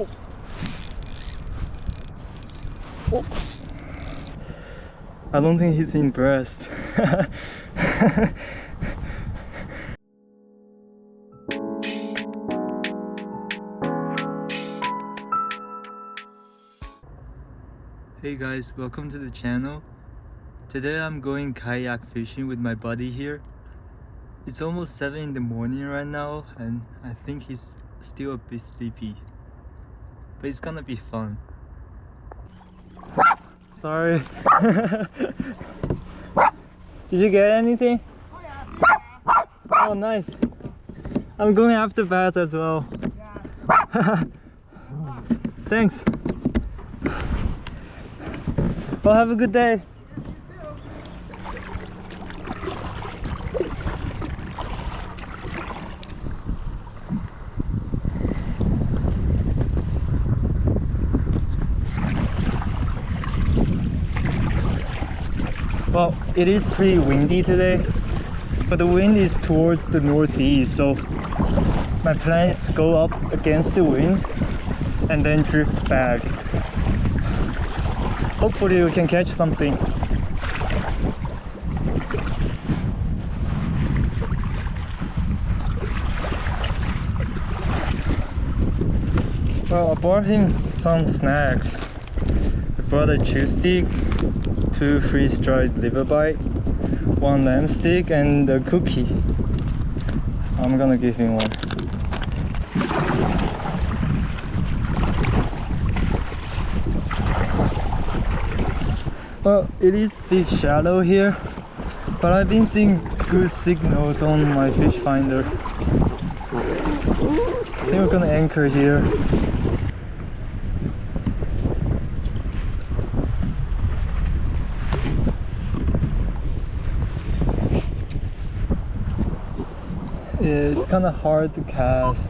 Oh. I don't think he's impressed. Hey guys, welcome to the channel. Today I'm going kayak fishing with my buddy here. It's almost 7 in the morning right now and I think he's still a bit sleepy. But it's gonna be fun. Sorry. Did you get anything? Oh nice. I'm going after bass as well. Thanks. Well, have a good day. Well, it is pretty windy today, but the wind is towards the northeast, so my plan is to go up against the wind and then drift back. Hopefully we can catch something. Well, I bought him some snacks. I brought a chew stick, 2 freeze-dried liver bite, 1 lamb stick and a cookie. I'm gonna give him one. Well, it is a bit shallow here, but I've been seeing good signals on my fish finder. I think we're gonna anchor here. It's kind of hard to cast.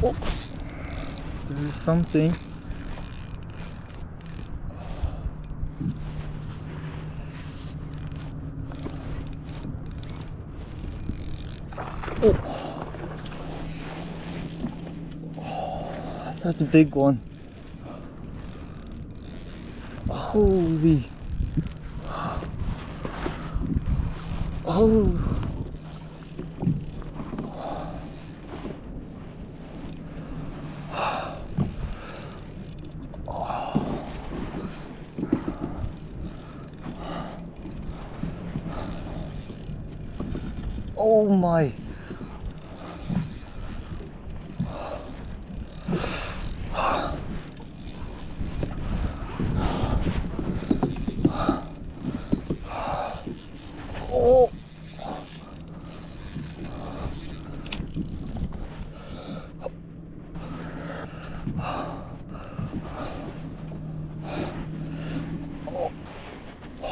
Oh, there's something. Oh, that's a big one. Holy. Oh. Oh my. Oh.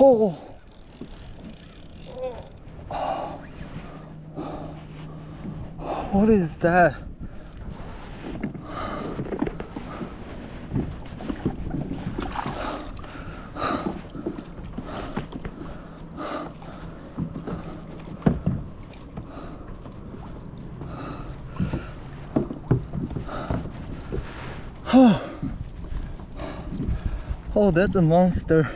Oh. What is that? Oh, that's a monster.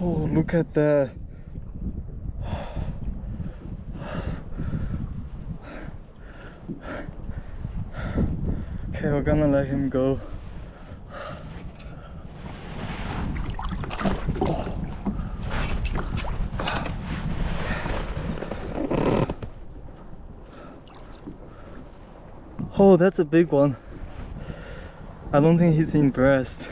Oh, look at that. Okay, we're gonna let him go. Oh, that's a big one. I don't think he's impressed.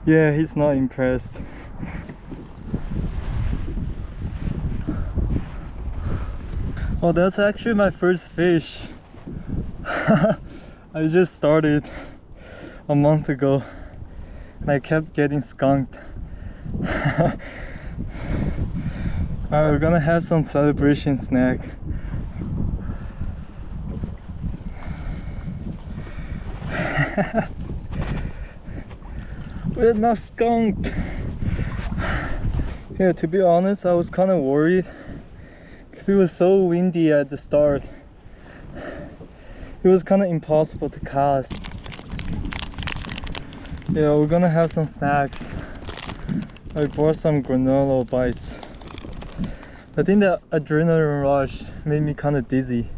Yeah, he's not impressed. Oh, that's actually my first fish. I just started a month ago and I kept getting skunked. Alright, we're gonna have some celebration snack. We're not skunked. Yeah, to be honest, I was kind of worried because it was so windy at the start. It was kind of impossible to cast. Yeah, we're gonna have some snacks. I bought some granola bites. I think the adrenaline rush made me kind of dizzy.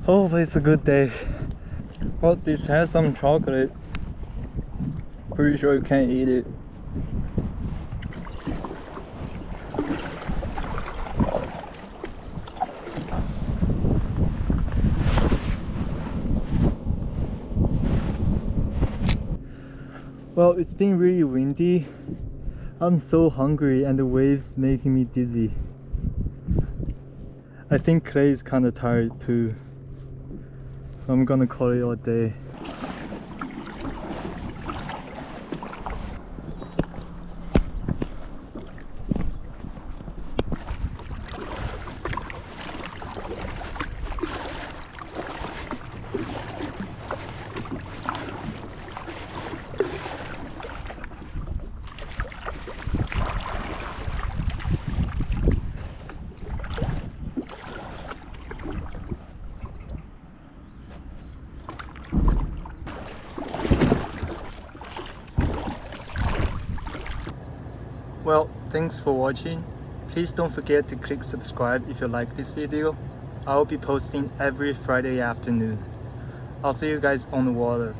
Oh, but it's a good day. Oh, this has some chocolate. Pretty sure you can't eat it. Well, it's been really windy. I'm so hungry and the waves making me dizzy. I think Klay is kind of tired too. So I'm gonna call it a day. Well, thanks for watching. Please don't forget to click subscribe if you like this video. I'll be posting every Friday afternoon. I'll see you guys on the water.